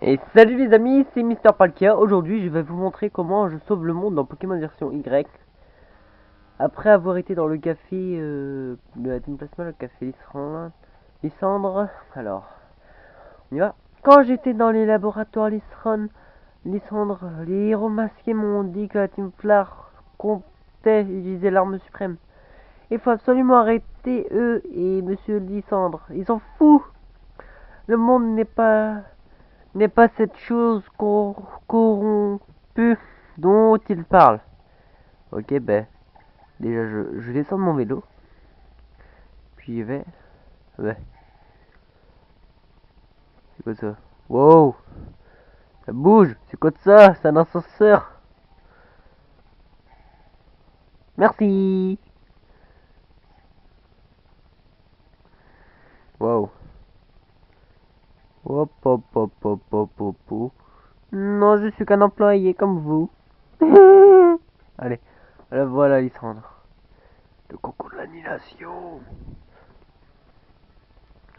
Et salut les amis, c'est Mister Palkia. Aujourd'hui, je vais vous montrer comment je sauve le monde dans Pokémon version Y. Après avoir été dans le café de la Team Plasma, le café Lysandre. Alors, on y va. Quand j'étais dans les laboratoires Lysandre, les héros masqués m'ont dit que la Team Flar comptait utiliser l'arme suprême. Il faut absolument arrêter eux et Monsieur Lysandre. Ils sont fous. Le monde n'est pas cette chose corrompue dont il parle. Ok, ben, déjà je descends de mon vélo, puis je vais. Ouais, c'est quoi ça? Wow, ça bouge, c'est quoi ça? C'est un ascenseur. Merci. Wow. Hop, hop, hop, hop, hop, hop, hop. Non, je suis qu'un employé comme vous. Allez, voilà, Lysandre. Le coco de l'annihilation.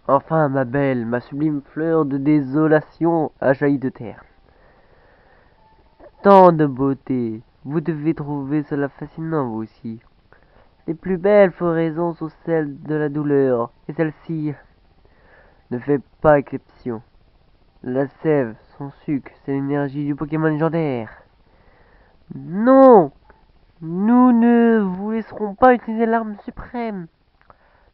Enfin, ma belle, ma sublime fleur de désolation a jailli de terre. Tant de beauté, vous devez trouver cela fascinant vous aussi. Les plus belles floraisons sont celles de la douleur, et celle-ci ne fait pas exception. La sève, son sucre, c'est l'énergie du Pokémon légendaire. Non, nous ne vous laisserons pas utiliser l'arme suprême.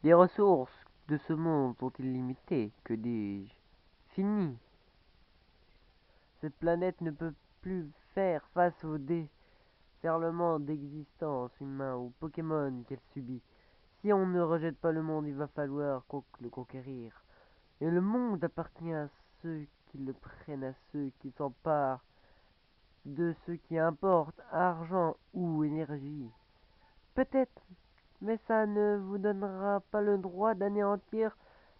Les ressources de ce monde sont illimitées, que dis-je, finies. Cette planète ne peut plus faire face au déferlement d'existence humain ou Pokémon qu'elle subit. Si on ne rejette pas le monde, il va falloir le conquérir. Et le monde appartient à ceux qui le prennent, à ceux qui s'emparent de ce qui importe, argent ou énergie. Peut-être, mais ça ne vous donnera pas le droit d'anéantir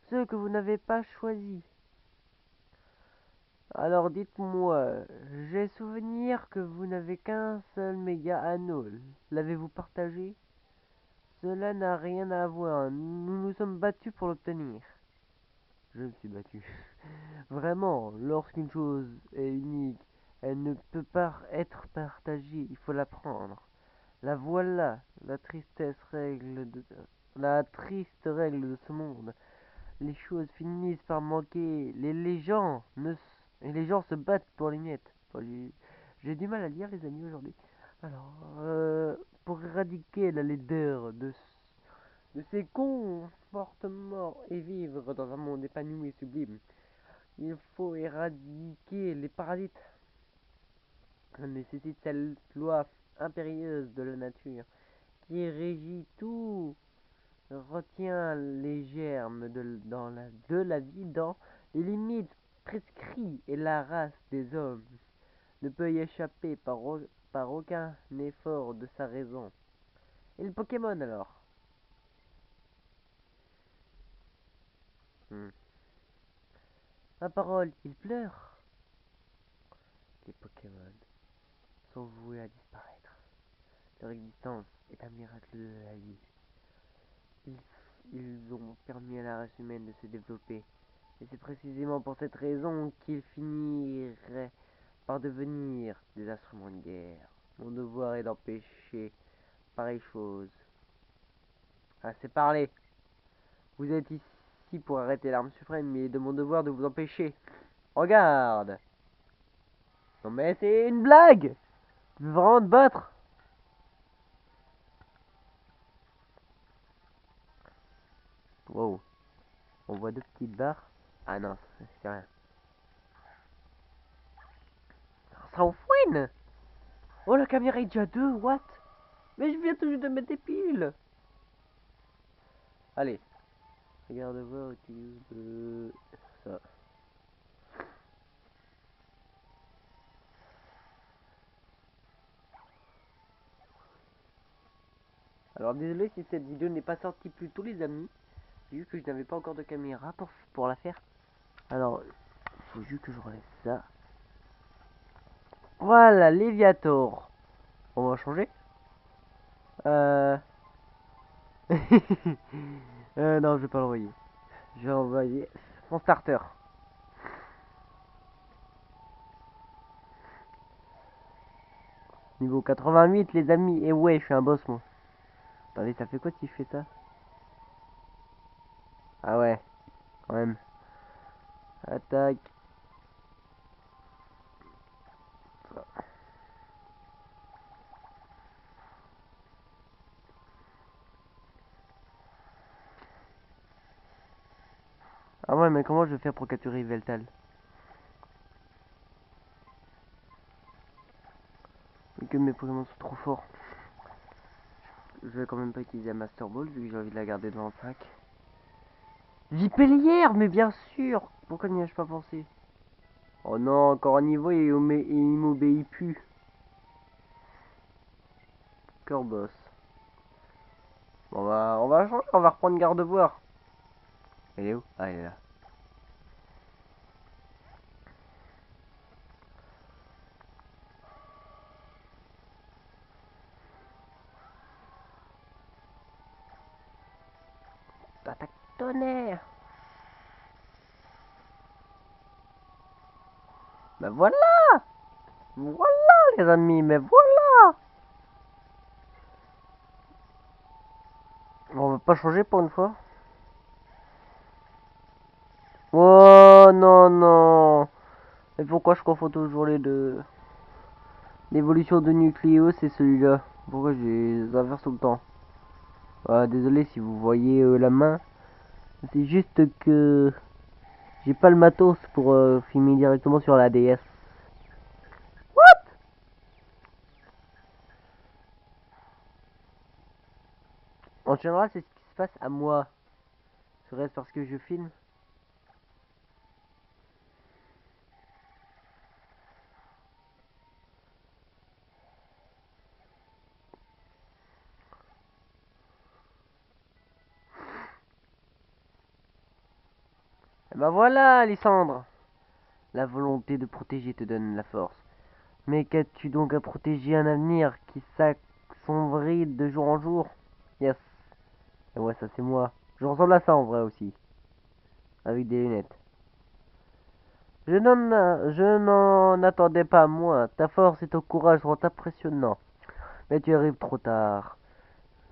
ceux que vous n'avez pas choisis. Alors dites-moi, j'ai souvenir que vous n'avez qu'un seul méga anneau. L'avez-vous partagé? Cela n'a rien à voir. Nous nous sommes battus pour l'obtenir. Je me suis battu. Vraiment, lorsqu'une chose est unique, elle ne peut pas être partagée. Il faut la prendre. La voilà, la triste règle de ce monde. Les choses finissent par manquer. Les gens se battent pour les miettes. J'ai du mal à lire les amis aujourd'hui. Alors, pour éradiquer la laideur de ces comportements et vivre dans un monde épanoui et sublime, il faut éradiquer les parasites. On nécessite cette loi impérieuse de la nature qui régit tout, retient les germes de la vie dans les limites prescrites, et la race des hommes ne peut y échapper par aucun effort de sa raison. Et le Pokémon alors? Ma parole, il pleure. Les Pokémon sont voués à disparaître. Leur existence est un miracle de la vie. Ils, ils ont permis à la race humaine de se développer. Et c'est précisément pour cette raison qu'ils finiraient par devenir des instruments de guerre. Mon devoir est d'empêcher pareille chose. Assez parlé. Vous êtes ici pour arrêter l'arme suprême, mais il est de mon devoir de vous empêcher. Regarde. Non mais c'est une blague. Tu veux vraiment te battre? Wow. On voit deux petites barres. Ah non, c'est rien. Ça en fouine. Oh, la caméra est déjà 2, what? Mais je viens tout juste de mettre des piles. Allez. Regarde voir de ça. Alors désolé si cette vidéo n'est pas sortie plus tôt les amis. Vu que je n'avais pas encore de caméra pour la faire. Alors, il faut juste que je relève ça. Voilà, Léviator. On va changer. Euh... non, je vais pas l'envoyer. Je vais envoyer mon starter. Niveau 88 les amis. Et ouais, je suis un boss moi. Attendez, ça fait quoi si je fais ça? Ah ouais, quand même. Attaque. Ah ouais, mais comment je vais faire pour capturer Veltal? Et que mes Pokémon sont trop forts. Je vais quand même pas utiliser la Master Ball vu que j'ai envie de la garder dans le pack. Vipellière, mais bien sûr. Pourquoi n'y ai-je pas pensé? Oh non, encore un niveau et il m'obéit plus. Corboss. Bon, on va changer, on va reprendre Gardevoir. Elle est où? Ah, elle est là. Attaque tonnerre. Ben voilà. Voilà les amis, mais voilà. On va pas changer pour une fois. Oh non non. Mais pourquoi je confonds toujours les deux? L'évolution de Nucléo c'est celui-là. Pourquoi j'ai les inverse tout le temps? Ah, désolé si vous voyez la main. C'est juste que j'ai pas le matos pour filmer directement sur la DS. En général c'est ce qui se passe à moi. Serait-ce parce que je filme? Et ben voilà Lysandre. La volonté de protéger te donne la force. Mais qu'as-tu donc à protéger un avenir qui s'assombrit de jour en jour? Yes. Et ouais, ça c'est moi. Je ressemble à ça en vrai aussi. Avec des lunettes. Je n'en attendais pas moins. Ta force et ton courage sont impressionnants. Mais tu arrives trop tard.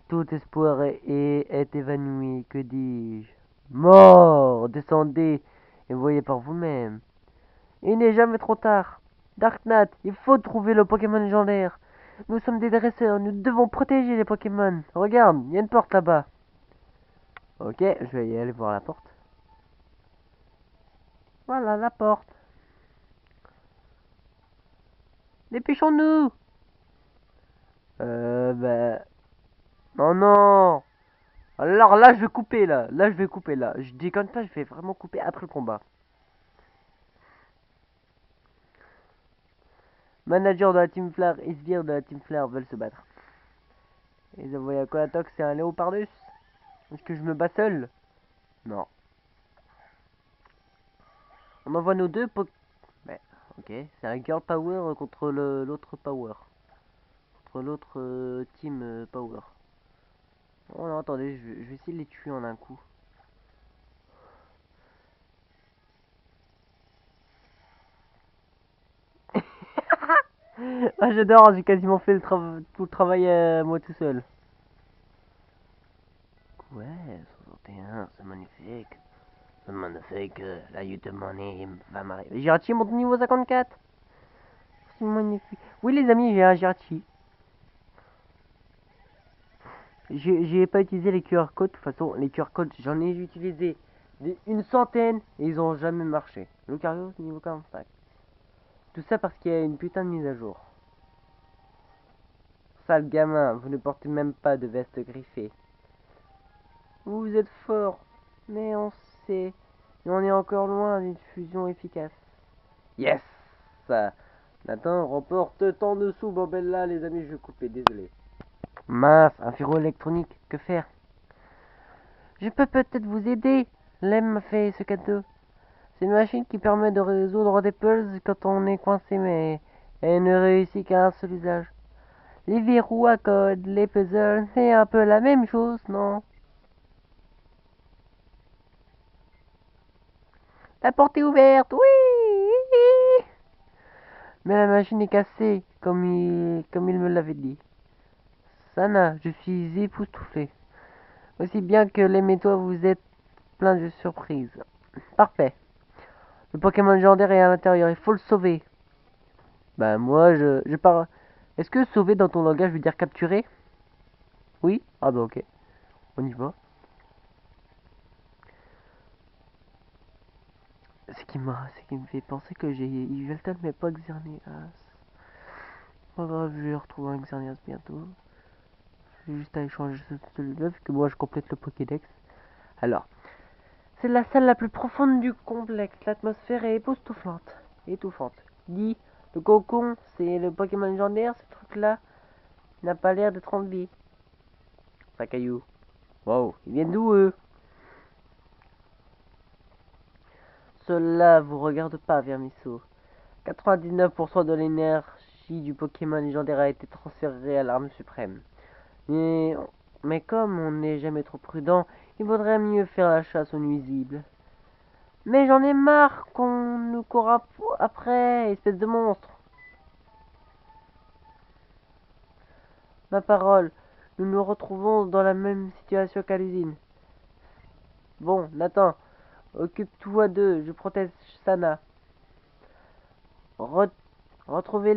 Tout espoir est évanoui. Que dis-je? Mort! Descendez et voyez par vous-même. Il n'est jamais trop tard. Darknat, il faut trouver le Pokémon légendaire. Nous sommes des dresseurs, nous devons protéger les Pokémon. Regarde, il y a une porte là-bas. Ok, je vais y aller voir la porte. Voilà la porte. Dépêchons-nous. Bah... Oh non. Alors là, je vais couper là. Là, je vais couper là. Je déconne pas, je vais vraiment couper après le combat. Manager de la Team Flare et sbires de la Team Flare veulent se battre. Et vous voyez à quoi attaque, c'est un Léopardus? Est-ce que je me bats seul? Non. On envoie nos deux Pokémon. Ouais, ok. C'est un Girl Power contre l'autre Power. Contre l'autre Team Power. Oh non, attendez, je vais essayer de les tuer en un coup. Ah, j'adore, j'ai quasiment fait tout le travail moi tout seul. Ouais, 61, c'est magnifique. C'est magnifique, la Money va m'arriver. Jirachi monte niveau 54. C'est magnifique. Oui les amis, j'ai un Jirachi. J'ai pas utilisé les QR codes. De toute façon, les QR codes, j'en ai utilisé une centaine et ils ont jamais marché. Lucario niveau 45. Tout ça parce qu'il y a une putain de mise à jour. Sale gamin, vous ne portez même pas de veste griffée. Vous êtes fort, mais on sait. Et on est encore loin d'une fusion efficace. Yes! Nathan remporte tant de sous, Bobella, les amis, je vais couper, désolé. Mince, un ferro électronique, que faire? Je peux peut-être vous aider. Lem m'a fait ce cadeau. C'est une machine qui permet de résoudre des puzzles quand on est coincé, mais elle ne réussit qu'à un seul usage. Les verrous à code, les puzzles, c'est un peu la même chose, non? La porte est ouverte, oui! Mais la machine est cassée, comme il me l'avait dit. Sana, je suis époustouflé. Aussi bien que l'aimez-toi, vous êtes plein de surprises. Parfait. Le Pokémon légendaire est à l'intérieur, il faut le sauver. Bah moi, je pars... Est-ce que sauver dans ton langage veut dire capturer? Oui? Ah bah ok, on y va. Ce qui me fait penser que j'ai Yveltal mais pas Xerneas. Pas grave, je vais retrouver un Xerneas bientôt. Je vais juste aller changer celui-là, vu que moi je complète le Pokédex. Alors, c'est la salle la plus profonde du complexe. L'atmosphère est époustouflante. Étouffante. Dis, le cocon, c'est le Pokémon légendaire, ce truc-là n'a pas l'air d'être en vie. Pas caillou. Wow, ils viennent d'où eux? Cela vous regarde pas, Vermisseau. 99% de l'énergie du Pokémon légendaire a été transférée à l'arme suprême. Mais, mais comme on n'est jamais trop prudent, il vaudrait mieux faire la chasse aux nuisibles. Mais j'en ai marre qu'on nous court après, espèce de monstre. Ma parole, nous nous retrouvons dans la même situation qu'à l'usine. Bon, Nathan, occupe-toi d'eux, je protège Sana. Re- Retrouvez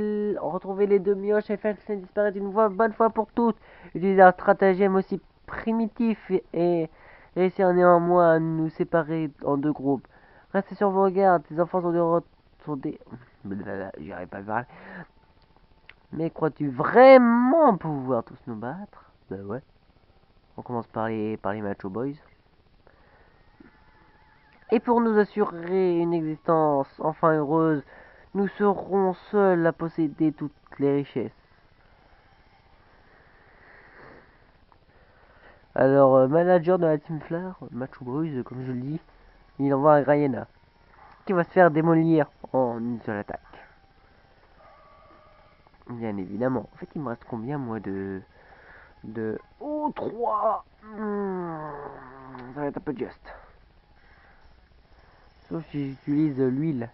les deux mioches et faites-les disparaître une bonne fois pour toutes. Utilisez un stratagème aussi primitif et réussir néanmoins à nous séparer en deux groupes. Restez sur vos gardes, les enfants sont des... J'y arrive pas à parler. Mais crois-tu vraiment pouvoir tous nous battre? Bah ouais. On commence par les Macho Boys. Et pour nous assurer une existence enfin heureuse, nous serons seuls à posséder toutes les richesses. Alors, manager de la Team Flare, Macho Boys, comme je le dis, il envoie un Grayena qui va se faire démolir en une seule attaque. Bien évidemment. En fait, il me reste combien, moi, Oh, 3. Ça va être un peu juste. Sauf si j'utilise l'huile.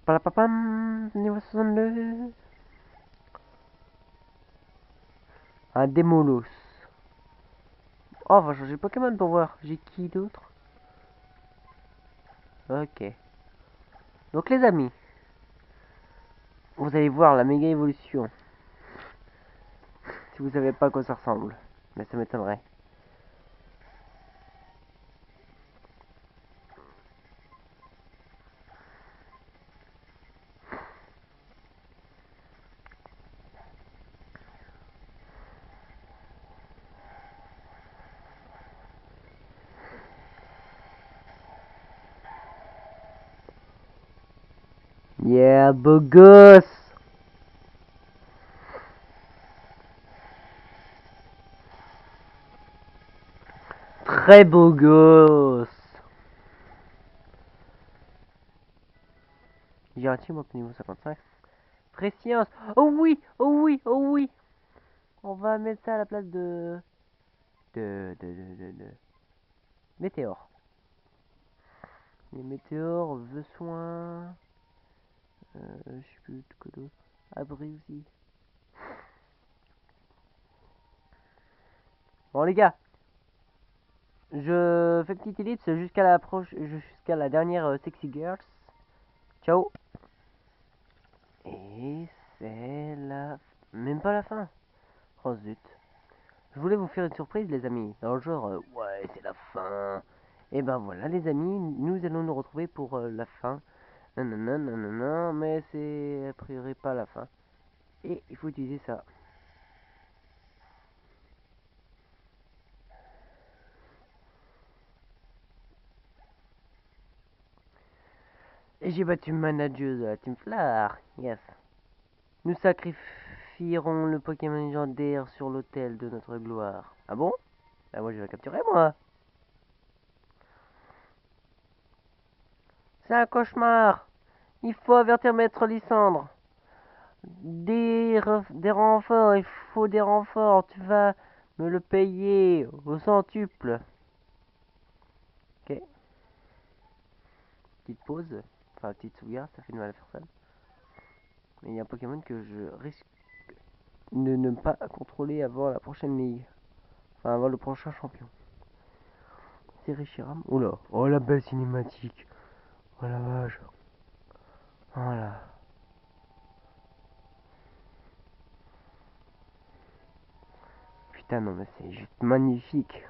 Palapapam, niveau 62. Un Démolos. Oh, on va changer de Pokémon pour voir. J'ai qui d'autre? Ok. Donc les amis, vous allez voir la méga évolution. Si vous savez pas à quoi ça ressemble. Mais ça m'étonnerait. Yeah, beau gosse. Très beau gosse. J'ai un team au niveau 55. Préscience. Oh oui, oh oui, oh oui. On va mettre ça à la place de Météore. Les météores, besoin. Je sais plus quoi d'autre. Abri aussi. Bon les gars, je fais petite ellipse jusqu'à la dernière Sexy Girls. Ciao. Et c'est même pas la fin. Oh zut. Je voulais vous faire une surprise les amis. Dans le genre, ouais c'est la fin. Et ben voilà les amis, nous allons nous retrouver pour la fin. Non non non non non non, mais c'est a priori pas la fin. Et il faut utiliser ça. Et j'ai battu manager de la Team Flare. Yes. Nous sacrifierons le Pokémon légendaire sur l'autel de notre gloire. Ah bon? Ah moi je vais le capturer moi. C'est un cauchemar. Il faut avertir Maître Lysandre. Des renforts, il faut des renforts. Tu vas me le payer au centuple. Ok. Petite pause. Enfin, petite sauvegarde, ça fait de mal à personne. Mais il y a un Pokémon que je risque de ne pas contrôler avant la prochaine ligue. Enfin, avant le prochain champion. C'est Reshiram. Oula. Oh la belle cinématique. Oh la vache. Voilà. Putain, non, mais c'est juste magnifique.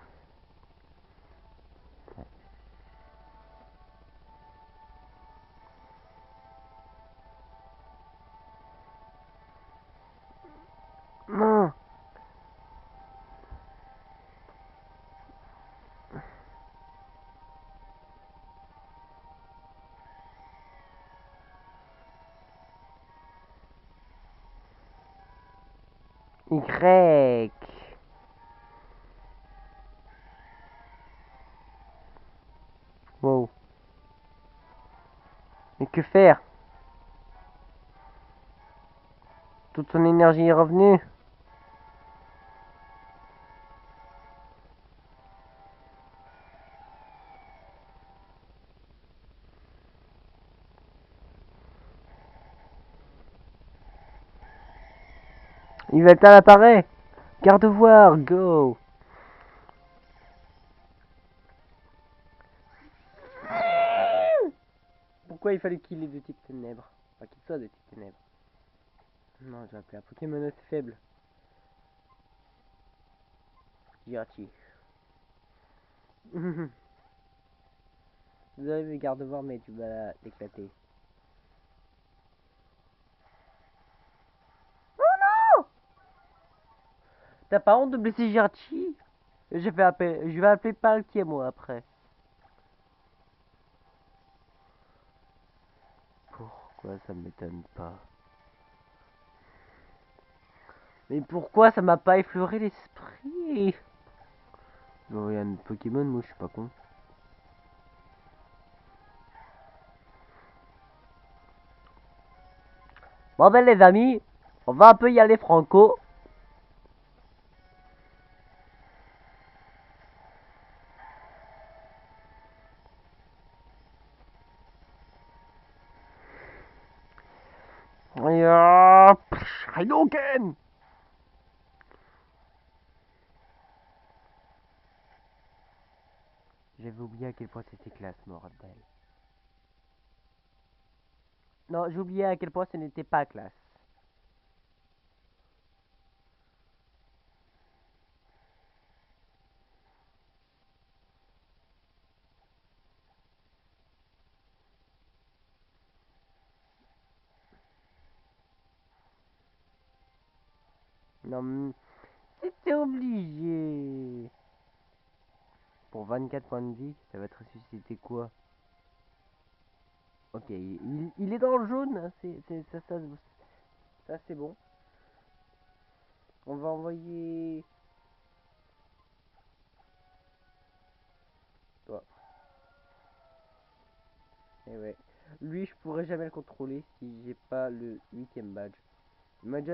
Non. Y. Wow. Mais que faire? Toute son énergie est revenue. Yveltal apparaît. Garde-voir, go. Pourquoi il fallait qu'il ait de type ténèbres? Enfin, qu'il soit de type ténèbres. Non, j'ai appelé un Pokémon assez faible. Jirachi. Désolé, mes garde-voir, mais tu vas l'éclater. Oh non! T'as pas honte de blesser Jirachi? Je vais appeler Palkia moi après. Pourquoi ça m'étonne pas? Mais pourquoi ça m'a pas effleuré l'esprit? Non, il y a un Pokémon, moi je suis pas con. Bon ben les amis, on va un peu y aller franco. Hadouken! J'avais oublié à quel point c'était classe, Morabdel. Non, j'ai oublié à quel point ce n'était pas classe. Non, c'était obligé. Pour 24 points de vie, ça va te ressusciter quoi? Ok, il est dans le jaune, hein, ça c'est bon. On va envoyer... Toi. Eh ouais. Lui, je pourrais jamais le contrôler si j'ai pas le 8ème badge. Il m'a déjà